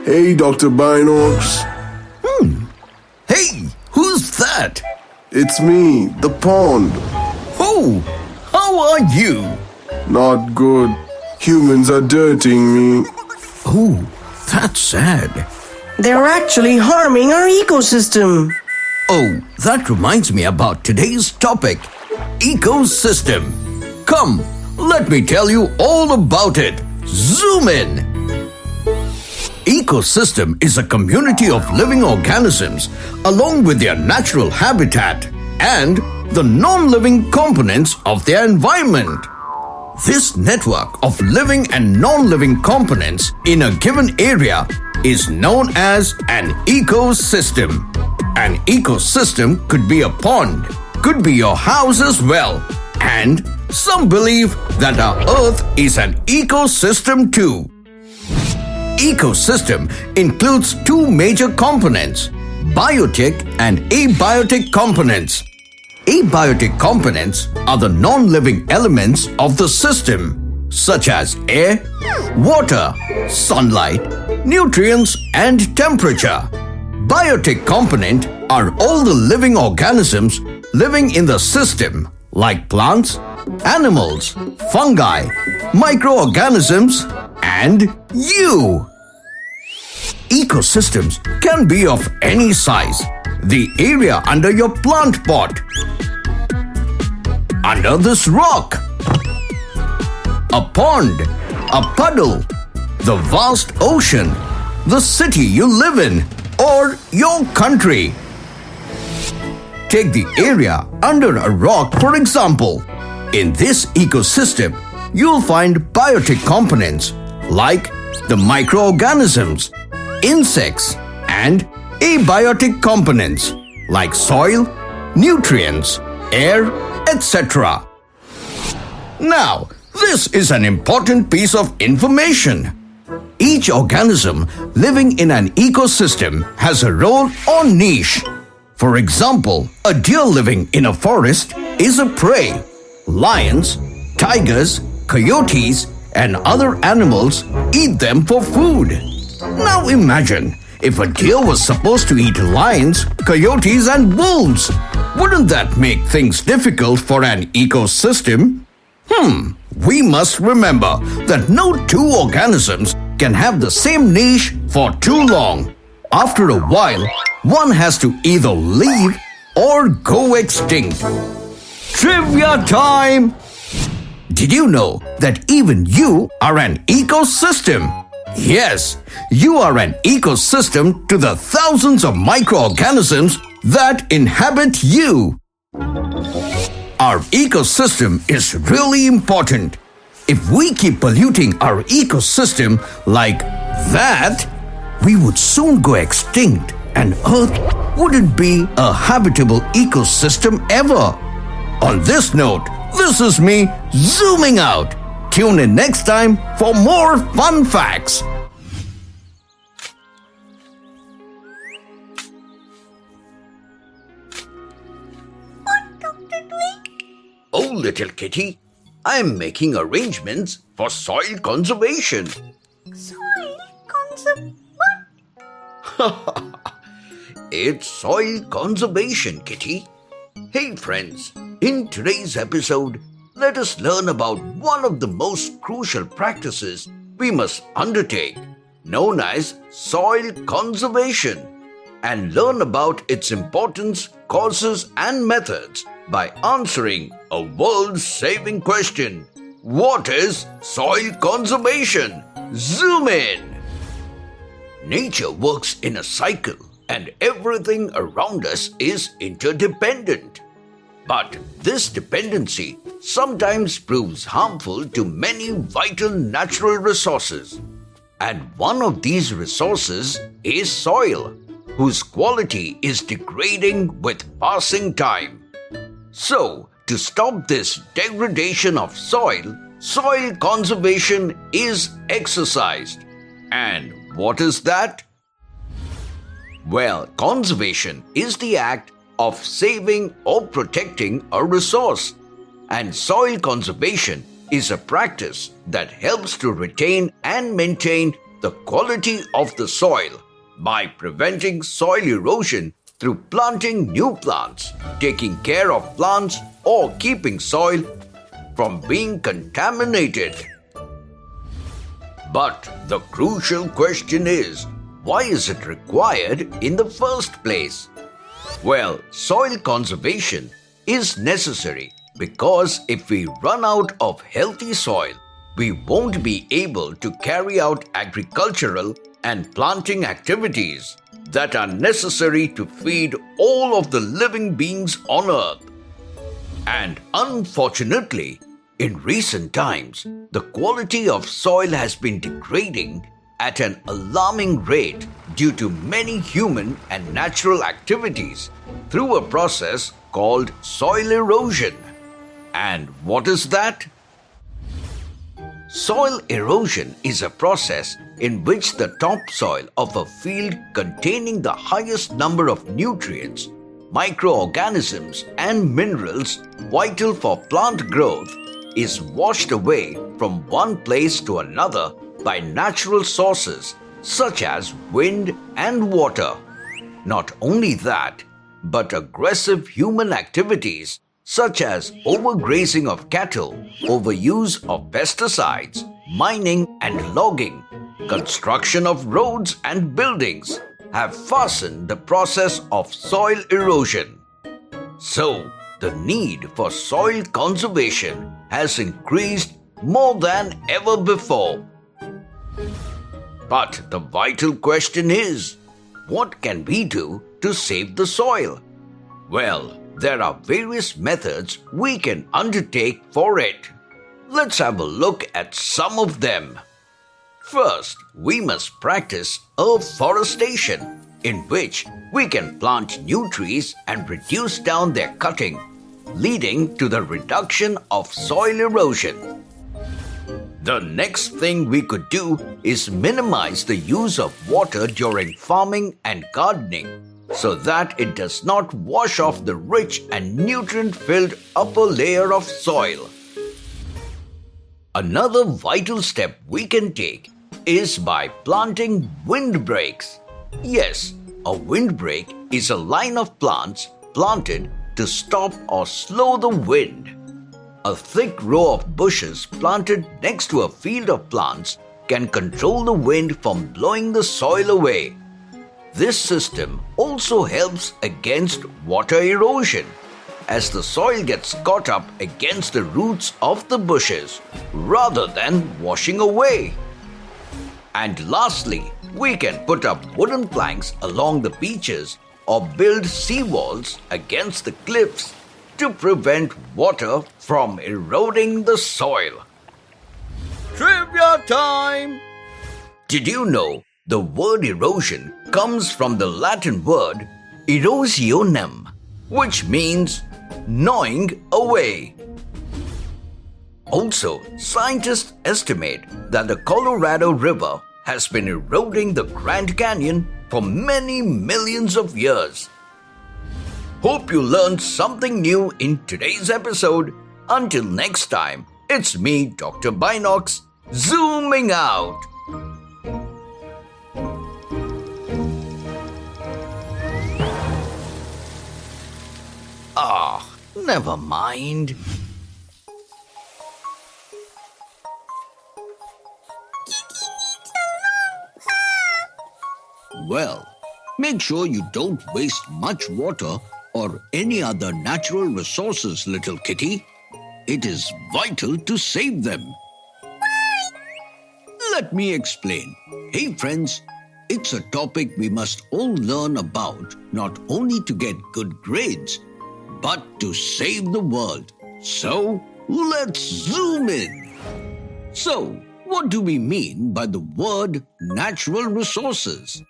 Hey, Dr. Binocs. Hey, who's that? It's me, the pond. Oh, how are you? Not good. Humans are dirtying me. Oh, that's sad. They're actually harming our ecosystem. Oh, that reminds me about today's topic, ecosystem. Come, let me tell you all about it. Zoom in. Ecosystem is a community of living organisms along with their natural habitat and the non-living components of their environment. This network of living and non-living components in a given area is known as an ecosystem. An ecosystem could be a pond, could be your house as well, and some believe that our Earth is an ecosystem too. Ecosystem includes two major components, biotic and abiotic components. Abiotic components are the non-living elements of the system, such as air, water, sunlight, nutrients, and temperature. Biotic component are all the living organisms living in the system, like plants, animals, fungi, microorganisms, and you. Ecosystems can be of any size. The area under your plant pot, under this rock, a pond, a puddle, the vast ocean, the city you live in, or your country. Take the area under a rock, for example. In this ecosystem, you'll find biotic components like the microorganisms, insects, and abiotic components like soil, nutrients, air, etc. Now, this is an important piece of information. Each organism living in an ecosystem has a role or niche. For example, a deer living in a forest is a prey. Lions, tigers, coyotes, and other animals eat them for food. Now imagine if a deer was supposed to eat lions, coyotes, and wolves. Wouldn't that make things difficult for an ecosystem? We must remember that no two organisms can have the same niche for too long. After a while, one has to either leave or go extinct. Trivia time! Did you know that even you are an ecosystem? Yes, you are an ecosystem to the thousands of microorganisms that inhabit you. Our ecosystem is really important. If we keep polluting our ecosystem like that, we would soon go extinct and Earth wouldn't be a habitable ecosystem ever. On this note, this is me zooming out. Tune in next time for more fun facts. What, Dr. Twig? Oh, little kitty, I'm making arrangements for soil conservation. Soil what? It's soil conservation, kitty. Hey friends, in today's episode, let us learn about one of the most crucial practices we must undertake, known as soil conservation, and learn about its importance, causes, and methods by answering a world-saving question. What is soil conservation? Zoom in! Nature works in a cycle and everything around us is interdependent. But this dependency sometimes proves harmful to many vital natural resources. And one of these resources is soil, whose quality is degrading with passing time. So, to stop this degradation of soil, soil conservation is exercised. And what is that? Well, conservation is the act of saving or protecting a resource, and soil conservation is a practice that helps to retain and maintain the quality of the soil by preventing soil erosion through planting new plants, taking care of plants, or keeping soil from being contaminated. But the crucial question is, why is it required in the first place? Well, soil conservation is necessary because if we run out of healthy soil, we won't be able to carry out agricultural and planting activities that are necessary to feed all of the living beings on earth. And unfortunately, in recent times, the quality of soil has been degrading at an alarming rate due to many human and natural activities through a process called soil erosion. And what is that? Soil erosion is a process in which the topsoil of a field containing the highest number of nutrients, microorganisms, and minerals vital for plant growth is washed away from one place to another by natural sources such as wind and water. Not only that, but aggressive human activities such as overgrazing of cattle, overuse of pesticides, mining and logging, construction of roads and buildings have fastened the process of soil erosion. So, the need for soil conservation has increased more than ever before. But the vital question is, what can we do to save the soil? Well, there are various methods we can undertake for it. Let's have a look at some of them. First, we must practice afforestation, in which we can plant new trees and reduce down their cutting, leading to the reduction of soil erosion. The next thing we could do is minimize the use of water during farming and gardening so that it does not wash off the rich and nutrient-filled upper layer of soil. Another vital step we can take is by planting windbreaks. Yes, a windbreak is a line of plants planted to stop or slow the wind. A thick row of bushes planted next to a field of plants can control the wind from blowing the soil away. This system also helps against water erosion, as the soil gets caught up against the roots of the bushes rather than washing away. And lastly, we can put up wooden planks along the beaches or build seawalls against the cliffs to prevent water from eroding the soil. Trivia time! Did you know the word erosion comes from the Latin word erosionum, which means gnawing away? Also, scientists estimate that the Colorado River has been eroding the Grand Canyon for many millions of years. Hope you learned something new in today's episode. Until next time, it's me, Dr. Binox, zooming out. Never mind. Well, make sure you don't waste much water or any other natural resources, little kitty. It is vital to save them. Let me explain. Hey friends, it's a topic we must all learn about, not only to get good grades, but to save the world. So, let's zoom in. So, what do we mean by the word natural resources?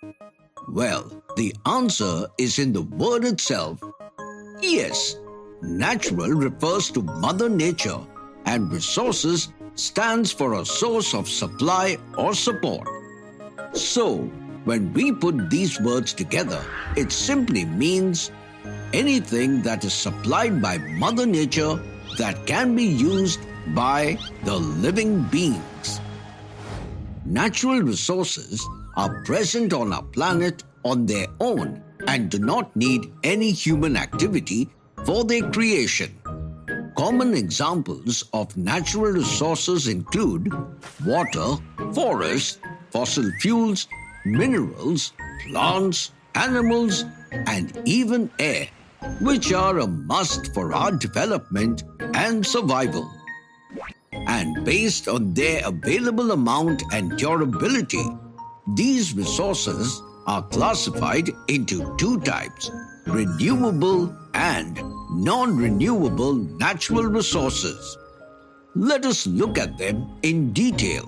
Well, the answer is in the word itself. Yes, natural refers to Mother Nature and resources stands for a source of supply or support. So, when we put these words together, it simply means anything that is supplied by Mother Nature that can be used by the living beings. Natural resources are present on our planet on their own and do not need any human activity for their creation. Common examples of natural resources include water, forests, fossil fuels, minerals, plants, animals, and even air, which are a must for our development and survival. And based on their available amount and durability, these resources are classified into two types: renewable and non-renewable natural resources. Let us look at them in detail.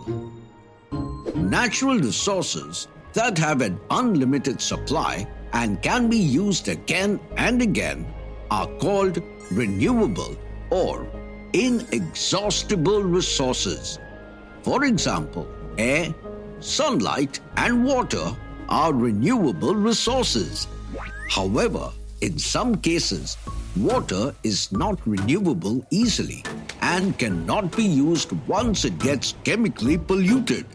Natural resources that have an unlimited supply and can be used again and again are called renewable or inexhaustible resources. For example, air, sunlight, and water are renewable resources. However, in some cases, water is not renewable easily and cannot be used once it gets chemically polluted.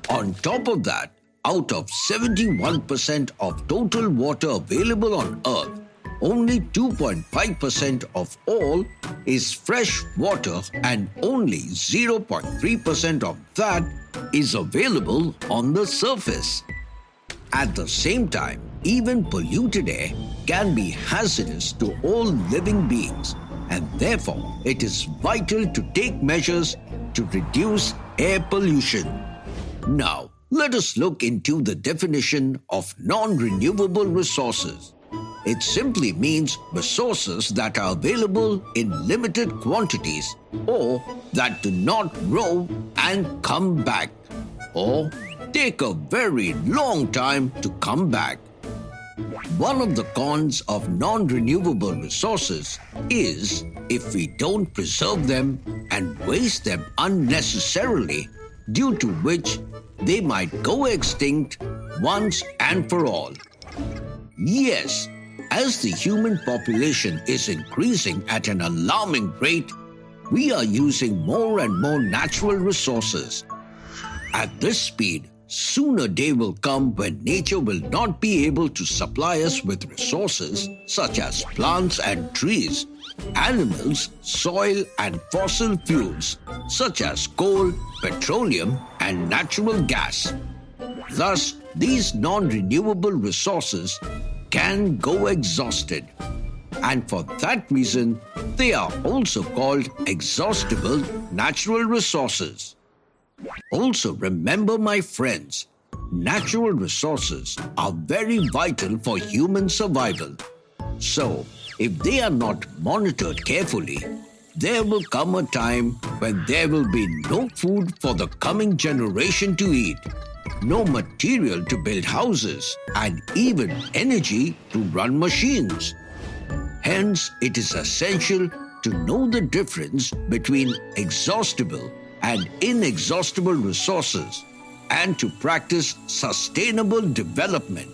On top of that, out of 71% of total water available on Earth, only 2.5% of all is fresh water and only 0.3% of that is available on the surface. At the same time, even polluted air can be hazardous to all living beings, and therefore it is vital to take measures to reduce air pollution. Now, let us look into the definition of non-renewable resources. It simply means resources that are available in limited quantities or that do not grow and come back, or take a very long time to come back. One of the cons of non-renewable resources is if we don't preserve them and waste them unnecessarily, due to which they might go extinct once and for all. Yes, as the human population is increasing at an alarming rate, we are using more and more natural resources. At this speed, soon a day will come when nature will not be able to supply us with resources such as plants and trees, animals, soil, and fossil fuels such as coal, petroleum, and natural gas. Thus, these non-renewable resources can go exhausted. And for that reason, they are also called exhaustible natural resources. Also remember, my friends, natural resources are very vital for human survival. So, if they are not monitored carefully, there will come a time when there will be no food for the coming generation to eat, no material to build houses, and even energy to run machines. Hence, it is essential to know the difference between exhaustible and inexhaustible resources and to practice sustainable development.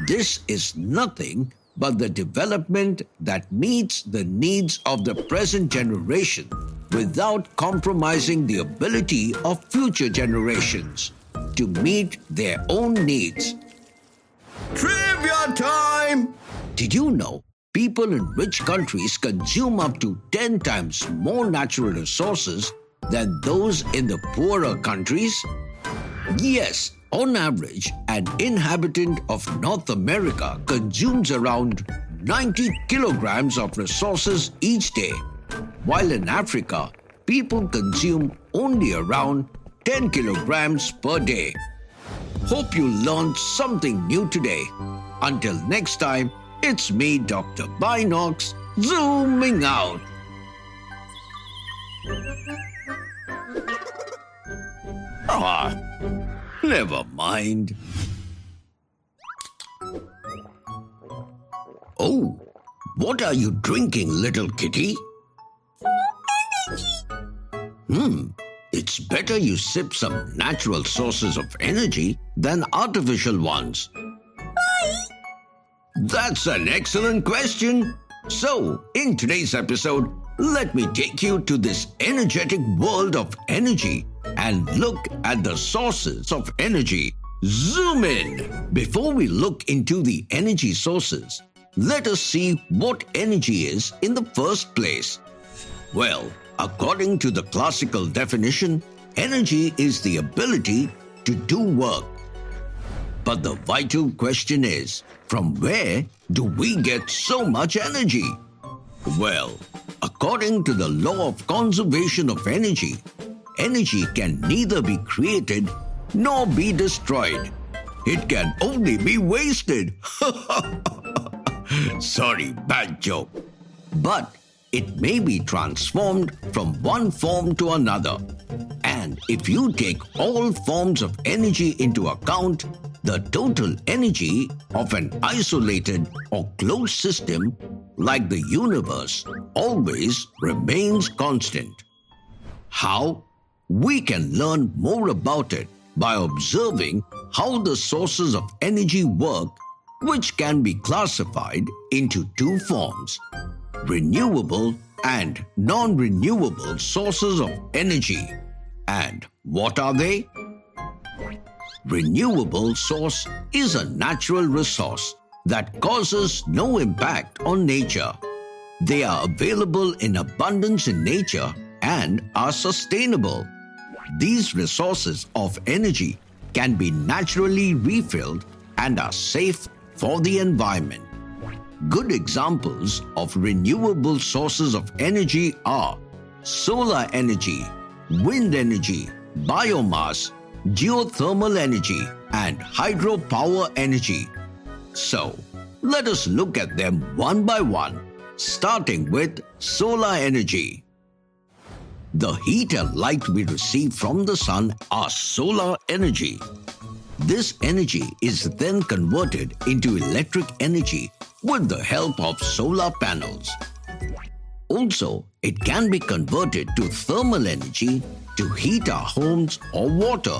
This is nothing but the development that meets the needs of the present generation without compromising the ability of future generations to meet their own needs. Trivia time! Did you know people in rich countries consume up to 10 times more natural resources than those in the poorer countries? Yes, on average, an inhabitant of North America consumes around 90 kilograms of resources each day, while in Africa, people consume only around 10 kilograms per day. Hope you learned something new today. Until next time, it's me, Dr. Binox, zooming out. Never mind. Oh, what are you drinking, little kitty? It's better you sip some natural sources of energy than artificial ones. Why? That's an excellent question. So, in today's episode, let me take you to this energetic world of energy and look at the sources of energy. Zoom in. Before we look into the energy sources, let us see what energy is in the first place. Well, according to the classical definition, energy is the ability to do work. But the vital question is, from where do we get so much energy? Well, according to the law of conservation of energy, energy can neither be created nor be destroyed. It can only be wasted. Sorry, bad joke. But it may be transformed from one form to another. And if you take all forms of energy into account, the total energy of an isolated or closed system like the universe always remains constant. How? We can learn more about it by observing how the sources of energy work, which can be classified into two forms: renewable and non-renewable sources of energy. And what are they? Renewable source is a natural resource that causes no impact on nature. They are available in abundance in nature and are sustainable. These resources of energy can be naturally refilled and are safe for the environment. Good examples of renewable sources of energy are solar energy, wind energy, biomass, geothermal energy, and hydropower energy. So, let us look at them one by one, starting with solar energy. The heat and light we receive from the sun are solar energy. This energy is then converted into electric energy with the help of solar panels. Also, it can be converted to thermal energy to heat our homes or water.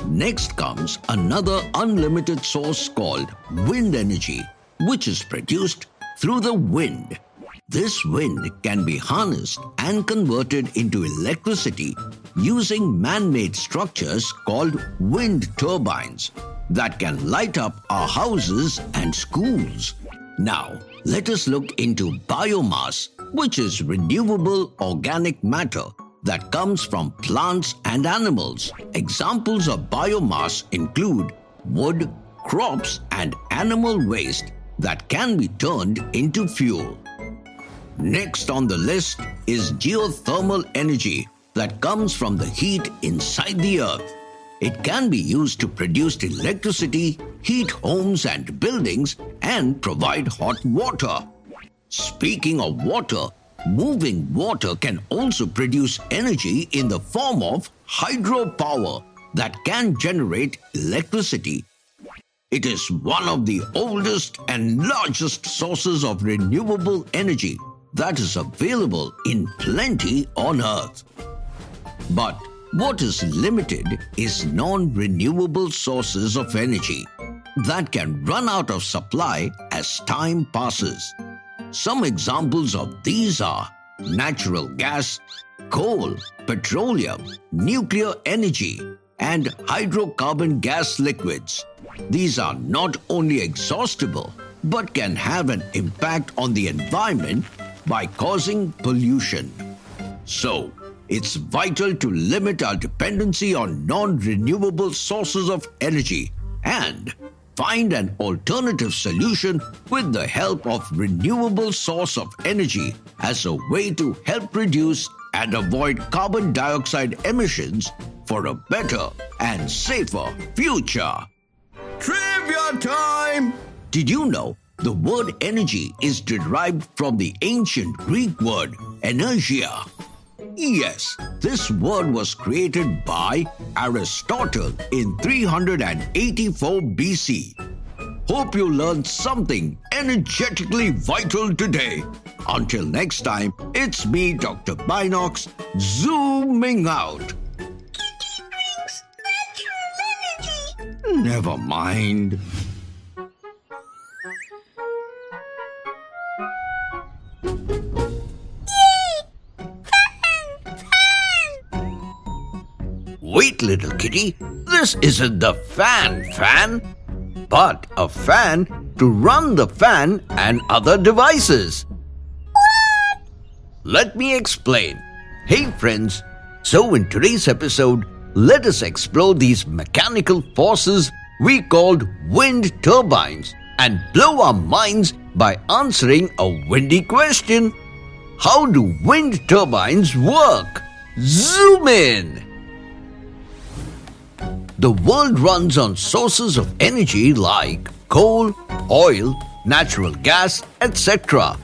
Next comes another unlimited source called wind energy, which is produced through the wind. This wind can be harnessed and converted into electricity using man-made structures called wind turbines that can light up our houses and schools. Now, let us look into biomass, which is renewable organic matter that comes from plants and animals. Examples of biomass include wood, crops, and animal waste that can be turned into fuel. Next on the list is geothermal energy that comes from the heat inside the earth. It can be used to produce electricity, heat homes and buildings, and provide hot water. Speaking of water, moving water can also produce energy in the form of hydropower that can generate electricity. It is one of the oldest and largest sources of renewable energy that is available in plenty on Earth. But what is limited is non-renewable sources of energy that can run out of supply as time passes. Some examples of these are natural gas, coal, petroleum, nuclear energy, and hydrocarbon gas liquids. These are not only exhaustible but can have an impact on the environment by causing pollution. So, it's vital to limit our dependency on non-renewable sources of energy and find an alternative solution with the help of renewable source of energy as a way to help reduce and avoid carbon dioxide emissions for a better and safer future. Trivia time! Did you know the word energy is derived from the ancient Greek word energia? Yes, this word was created by Aristotle in 384 BC. Hope you learned something energetically vital today. Until next time, it's me, Dr. Binox, zooming out. Kitty drinks natural energy. Never mind. Wait, little kitty. This isn't the fan, but a fan to run the fan and other devices. What? Let me explain. Hey friends, so in today's episode, let us explore these mechanical forces we called wind turbines and blow our minds by answering a windy question. How do wind turbines work? Zoom in! The world runs on sources of energy like coal, oil, natural gas, etc.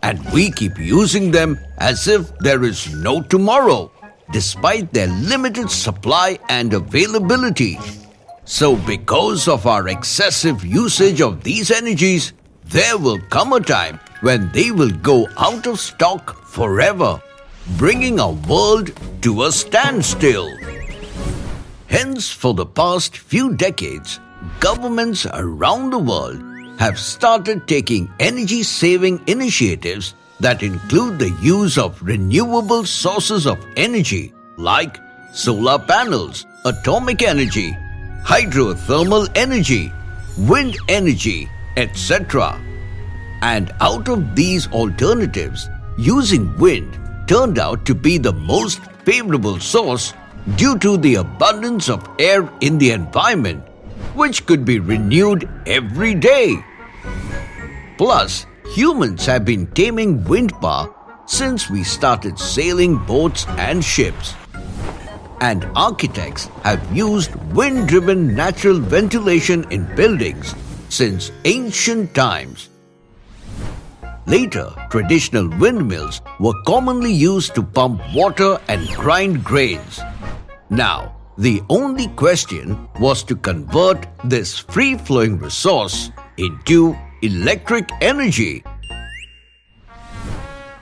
And we keep using them as if there is no tomorrow, despite their limited supply and availability. So because of our excessive usage of these energies, there will come a time when they will go out of stock forever, bringing our world to a standstill. Hence, for the past few decades, governments around the world have started taking energy-saving initiatives that include the use of renewable sources of energy like solar panels, atomic energy, hydrothermal energy, wind energy, etc. And out of these alternatives, using wind turned out to be the most favorable source due to the abundance of air in the environment, which could be renewed every day. Plus, humans have been taming wind power since we started sailing boats and ships. And architects have used wind-driven natural ventilation in buildings since ancient times. Later, traditional windmills were commonly used to pump water and grind grains. Now, the only question was to convert this free-flowing resource into electric energy.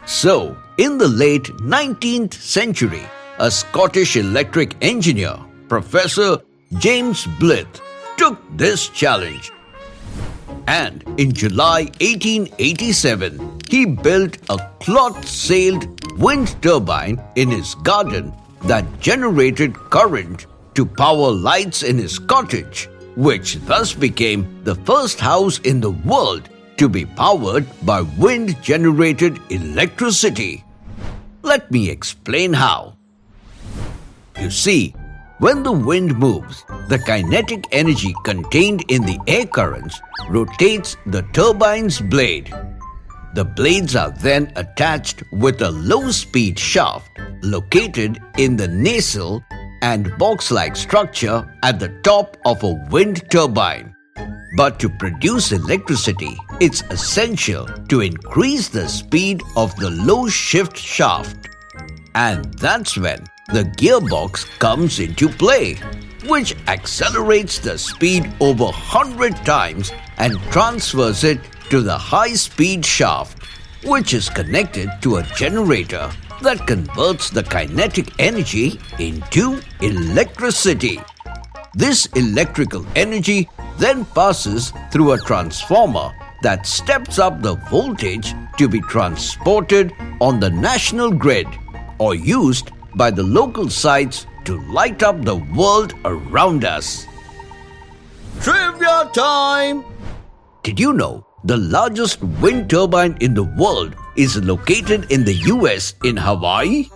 So, in the late 19th century, a Scottish electric engineer, Professor James Blyth, took this challenge. And in July 1887, he built a cloth-sailed wind turbine in his garden that generated current to power lights in his cottage, which thus became the first house in the world to be powered by wind-generated electricity. Let me explain how. You see, when the wind moves, the kinetic energy contained in the air currents rotates the turbine's blade. The blades are then attached with a low-speed shaft located in the nacelle and box-like structure at the top of a wind turbine. But to produce electricity, it's essential to increase the speed of the low-shift shaft. And that's when the gearbox comes into play, which accelerates the speed over 100 times and transfers it to the high-speed shaft, which is connected to a generator that converts the kinetic energy into electricity. This electrical energy then passes through a transformer that steps up the voltage to be transported on the national grid or used by the local sites to light up the world around us. Trivia time! Did you know the largest wind turbine in the world is located in the US in Hawaii?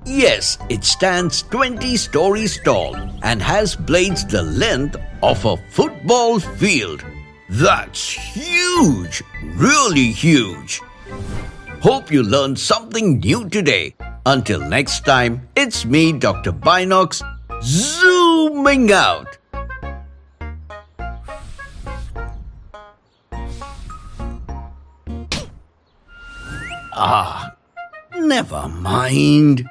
Yes, it stands 20 stories tall and has blades the length of a football field. That's huge! Really huge! Hope you learned something new today. Until next time, it's me, Dr. Binox, zooming out. Never mind.